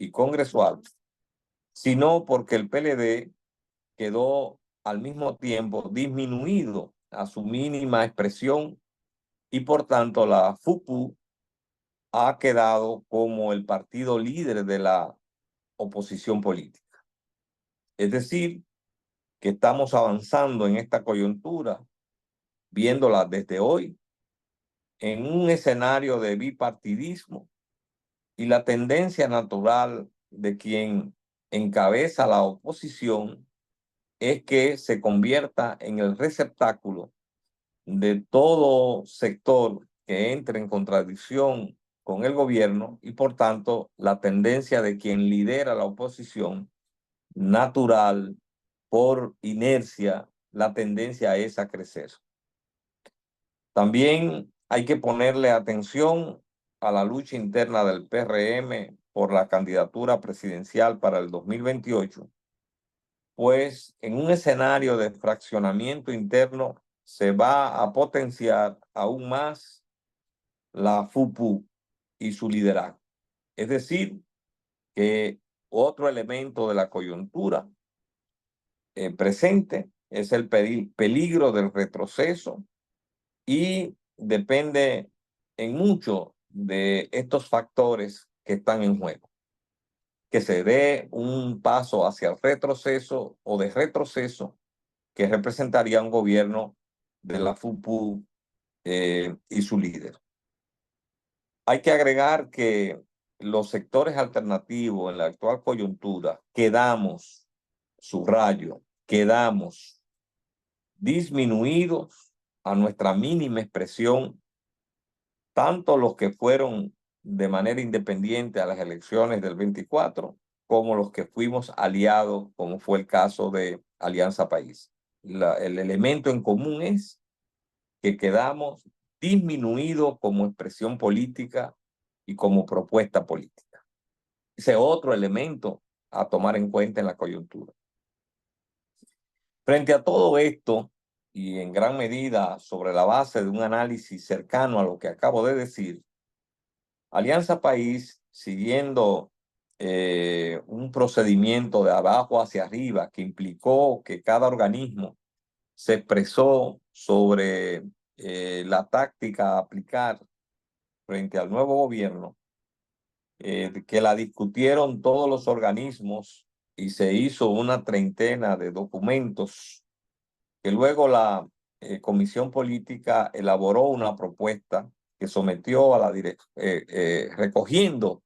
y congresual, sino porque el PLD quedó al mismo tiempo disminuido a su mínima expresión y por tanto la FUPU ha quedado como el partido líder de la oposición política. Es decir, que estamos avanzando en esta coyuntura, viéndola desde hoy, en un escenario de bipartidismo y la tendencia natural de quien encabeza la oposición es que se convierta en el receptáculo de todo sector que entre en contradicción con el gobierno y por tanto la tendencia de quien lidera la oposición natural por inercia, la tendencia es a crecer. También hay que ponerle atención a la lucha interna del PRM por la candidatura presidencial para el 2028, pues en un escenario de fraccionamiento interno se va a potenciar aún más la FUPU y su liderazgo. Es decir, que otro elemento de la coyuntura presente es el peligro del retroceso y depende en mucho de estos factores que están en juego. Que se dé un paso hacia el retroceso o de retroceso que representaría un gobierno de la FUPU y su líder. Hay que agregar que los sectores alternativos en la actual coyuntura quedamos, subrayo, quedamos disminuidos a nuestra mínima expresión, tanto los que fueron de manera independiente a las elecciones del 24, como los que fuimos aliados, como fue el caso de Alianza País. El elemento en común es que quedamos disminuidos como expresión política y como propuesta política. Ese es otro elemento a tomar en cuenta en la coyuntura. Frente a todo esto, y en gran medida sobre la base de un análisis cercano a lo que acabo de decir, Alianza País, siguiendo un procedimiento de abajo hacia arriba que implicó que cada organismo se expresó sobre la táctica a aplicar frente al nuevo gobierno, que la discutieron todos los organismos y se hizo una treintena de documentos que luego la Comisión Política elaboró una propuesta que sometió a la recogiendo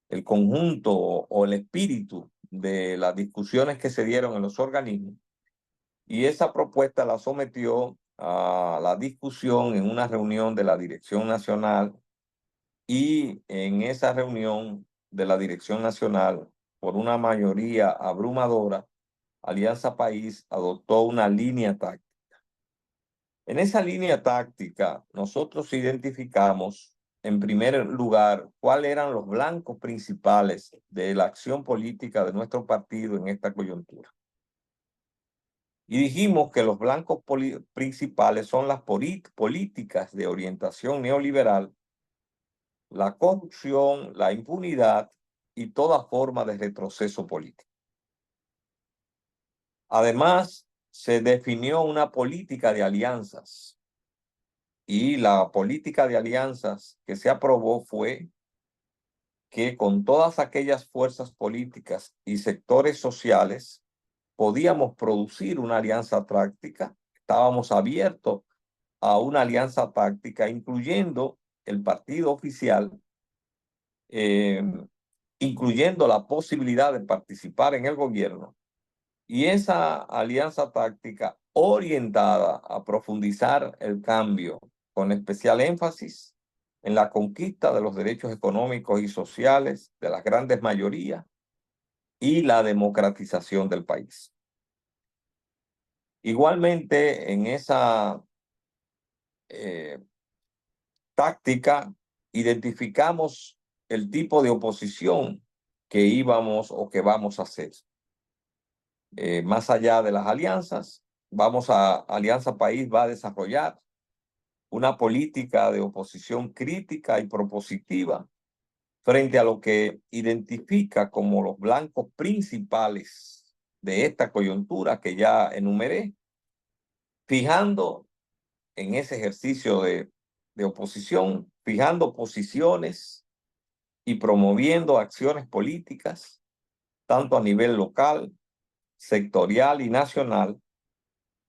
el conjunto o el espíritu de las discusiones que se dieron en los organismos, y esa propuesta la sometió a la discusión en una reunión de la Dirección Nacional, y en esa reunión de la Dirección Nacional, por una mayoría abrumadora, Alianza País adoptó una línea táctica. En esa línea táctica, nosotros identificamos, en primer lugar, cuáles eran los blancos principales de la acción política de nuestro partido en esta coyuntura. Y dijimos que los blancos principales son las políticas de orientación neoliberal, la corrupción, la impunidad y toda forma de retroceso político. Además, se definió una política de alianzas, y la política de alianzas que se aprobó fue que con todas aquellas fuerzas políticas y sectores sociales podíamos producir una alianza táctica. Estábamos abiertos a una alianza táctica, incluyendo el partido oficial, incluyendo la posibilidad de participar en el gobierno, y esa alianza táctica orientada a profundizar el cambio, con especial énfasis en la conquista de los derechos económicos y sociales de las grandes mayorías y la democratización del país. Igualmente, en esa táctica identificamos el tipo de oposición que íbamos o que vamos a hacer. Más allá de las alianzas, Alianza País va a desarrollar una política de oposición crítica y propositiva frente a lo que identifica como los blancos principales de esta coyuntura que ya enumeré, fijando en ese ejercicio de oposición, fijando posiciones y promoviendo acciones políticas, tanto a nivel local, sectorial y nacional,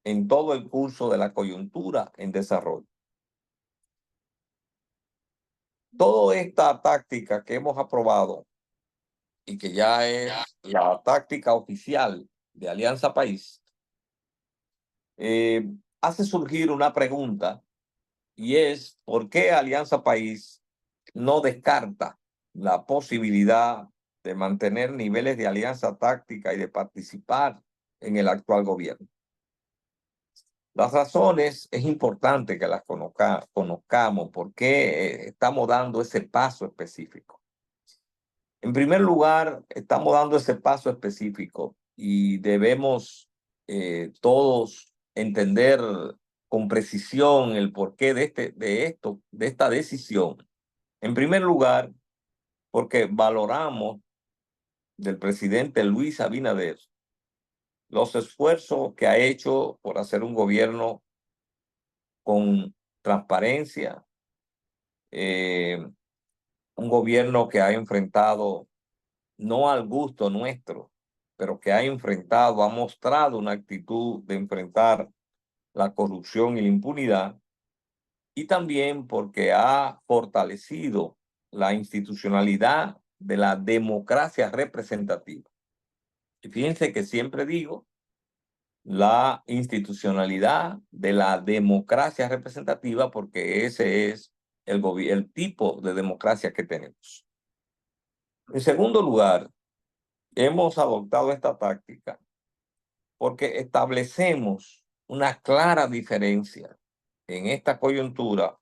en todo el curso de la coyuntura en desarrollo. Toda esta táctica que hemos aprobado y que ya es la táctica oficial de Alianza País, hace surgir una pregunta, y es ¿por qué Alianza País no descarta la posibilidad de mantener niveles de alianza táctica y de participar en el actual gobierno? Las razones es importante que las conozcamos, por qué estamos dando ese paso específico. En primer lugar, estamos dando ese paso específico y debemos todos entender con precisión el porqué de esta decisión. En primer lugar, porque valoramos del presidente Luis Abinader los esfuerzos que ha hecho por hacer un gobierno con transparencia, un gobierno que ha enfrentado, no al gusto nuestro, pero que ha enfrentado, ha mostrado una actitud de enfrentar la corrupción y la impunidad, y también porque ha fortalecido la institucionalidad de la democracia representativa. Y fíjense que siempre digo la institucionalidad de la democracia representativa porque ese es el tipo de democracia que tenemos. En segundo lugar, hemos adoptado esta táctica porque establecemos una clara diferencia en esta coyuntura,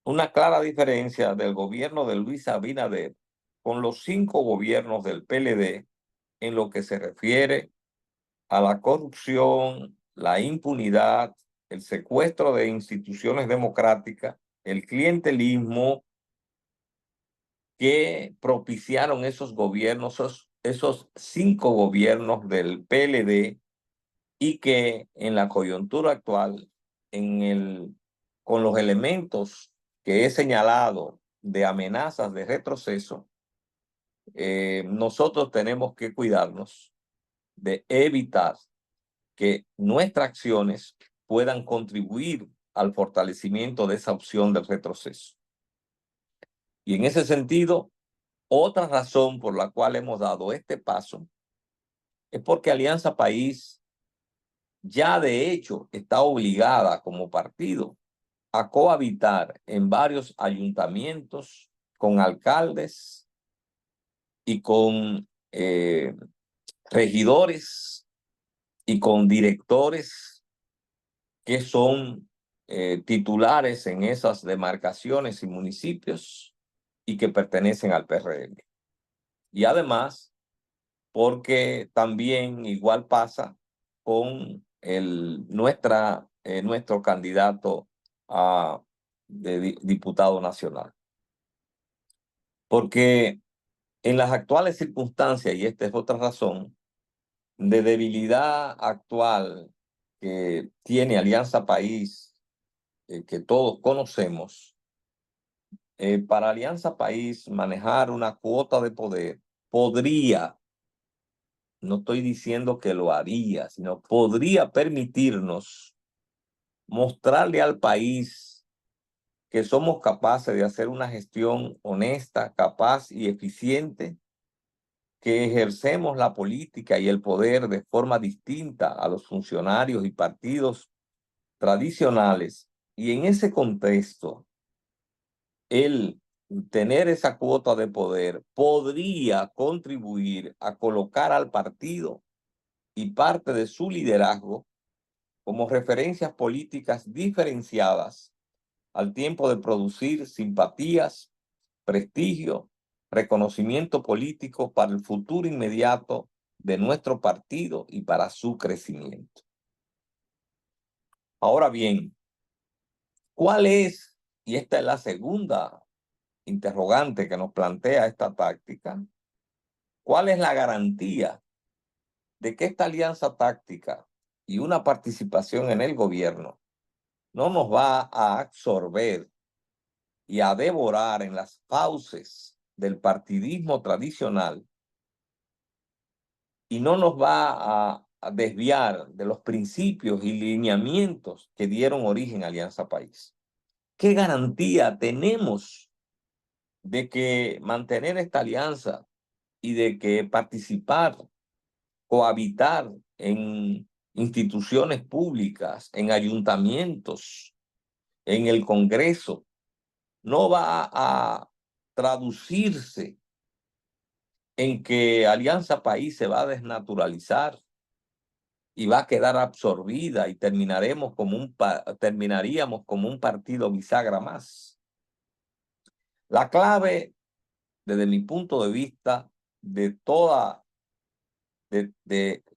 una clara diferencia del gobierno de Luis Abinader con los 5 gobiernos del PLD en lo que se refiere a la corrupción, la impunidad, el secuestro de instituciones democráticas, el clientelismo que propiciaron esos gobiernos, esos 5 gobiernos del PLD, y que en la coyuntura actual, con los elementos que he señalado de amenazas de retroceso, nosotros tenemos que cuidarnos de evitar que nuestras acciones puedan contribuir al fortalecimiento de esa opción del retroceso. Y en ese sentido, otra razón por la cual hemos dado este paso es porque Alianza País ya de hecho está obligada como partido a cohabitar en varios ayuntamientos con alcaldes y con regidores y con directores que son titulares en esas demarcaciones y municipios y que pertenecen al PRM. Y además, porque también igual pasa con nuestro candidato de diputado nacional. Porque en las actuales circunstancias, y esta es otra razón, de debilidad actual que tiene Alianza País, que todos conocemos, para Alianza País manejar una cuota de poder podría, no estoy diciendo que lo haría, sino podría permitirnos mostrarle al país que somos capaces de hacer una gestión honesta, capaz y eficiente, que ejercemos la política y el poder de forma distinta a los funcionarios y partidos tradicionales. Y en ese contexto, el tener esa cuota de poder podría contribuir a colocar al partido y parte de su liderazgo como referencias políticas diferenciadas al tiempo de producir simpatías, prestigio, reconocimiento político para el futuro inmediato de nuestro partido y para su crecimiento. Ahora bien, ¿cuál es? Y esta es la segunda interrogante que nos plantea esta táctica, ¿cuál es la garantía de que esta alianza táctica y una participación en el gobierno no nos va a absorber y a devorar en las fauces del partidismo tradicional y no nos va a desviar de los principios y lineamientos que dieron origen a Alianza País? ¿Qué garantía tenemos de que mantener esta alianza y de que participar, cohabitar en instituciones públicas, en ayuntamientos, en el Congreso, no va a traducirse en que Alianza País se va a desnaturalizar y va a quedar absorbida y terminaríamos como un partido bisagra más? La clave, desde mi punto de vista, de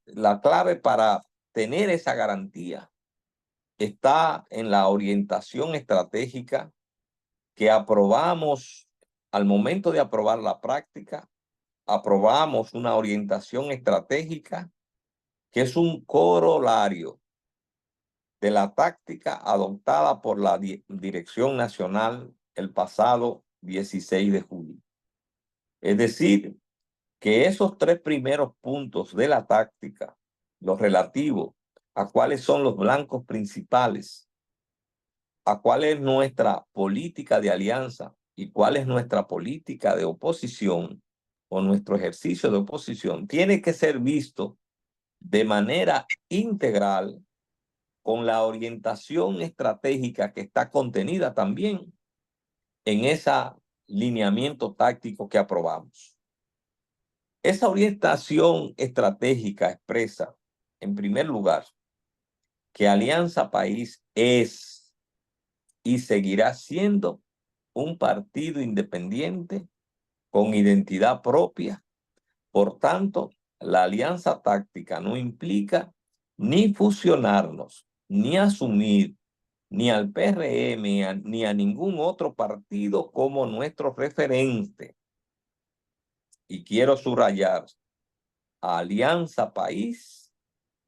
la clave para tener esa garantía está en la orientación estratégica que aprobamos al momento de aprobar la práctica. Aprobamos una orientación estratégica que es un corolario de la táctica adoptada por la Dirección Nacional el pasado 16 de julio. Es decir, que esos tres primeros puntos de la táctica, los relativos a cuáles son los blancos principales, a cuál es nuestra política de alianza y cuál es nuestra política de oposición o nuestro ejercicio de oposición, tiene que ser visto de manera integral con la orientación estratégica que está contenida también en ese lineamiento táctico que aprobamos. Esa orientación estratégica expresa, en primer lugar, que Alianza País es y seguirá siendo un partido independiente con identidad propia. Por tanto, la alianza táctica no implica ni fusionarnos, ni asumir ni al PRM, ni a ningún otro partido como nuestro referente. Y quiero subrayar, Alianza País,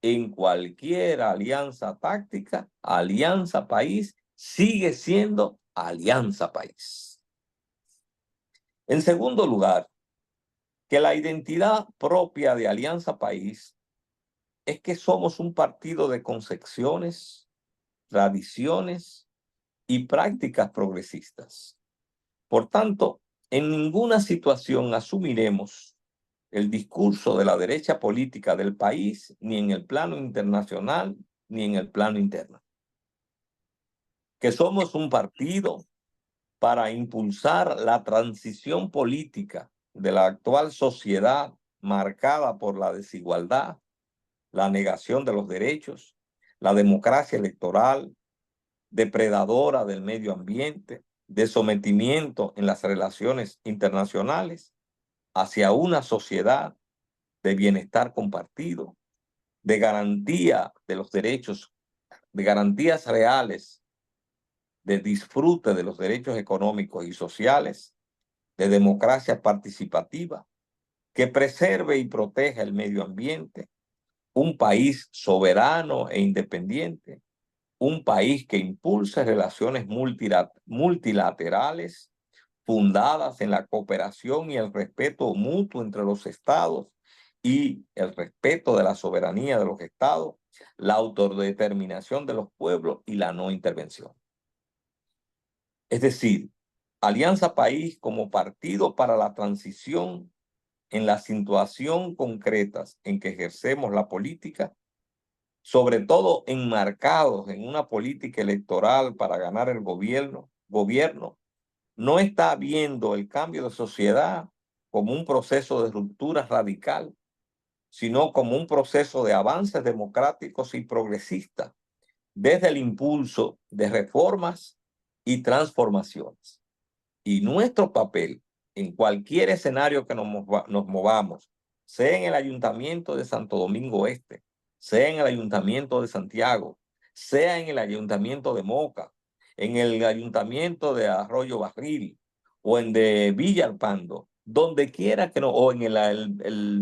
en cualquier alianza táctica, Alianza País sigue siendo Alianza País. En segundo lugar, que la identidad propia de Alianza País es que somos un partido de concepciones, tradiciones y prácticas progresistas. Por tanto, en ninguna situación asumiremos el discurso de la derecha política del país, ni en el plano internacional, ni en el plano interno. Que somos un partido para impulsar la transición política de la actual sociedad marcada por la desigualdad, la negación de los derechos, la democracia electoral, depredadora del medio ambiente, de sometimiento en las relaciones internacionales, hacia una sociedad de bienestar compartido, de garantía de los derechos, de garantías reales, de disfrute de los derechos económicos y sociales, de democracia participativa, que preserve y proteja el medio ambiente, un país soberano e independiente, un país que impulse relaciones multilaterales fundadas en la cooperación y el respeto mutuo entre los estados y el respeto de la soberanía de los estados, la autodeterminación de los pueblos y la no intervención. Es decir, Alianza País como partido para la transición en la situación concretas en que ejercemos la política, sobre todo enmarcados en una política electoral para ganar el gobierno, no está viendo el cambio de sociedad como un proceso de ruptura radical, sino como un proceso de avances democráticos y progresistas desde el impulso de reformas y transformaciones. Y nuestro papel en cualquier escenario que nos movamos, sea en el Ayuntamiento de Santo Domingo Este, sea en el Ayuntamiento de Santiago, sea en el Ayuntamiento de Moca, en el Ayuntamiento de Arroyo Barril o en de Villalpando, donde quiera que no, o en el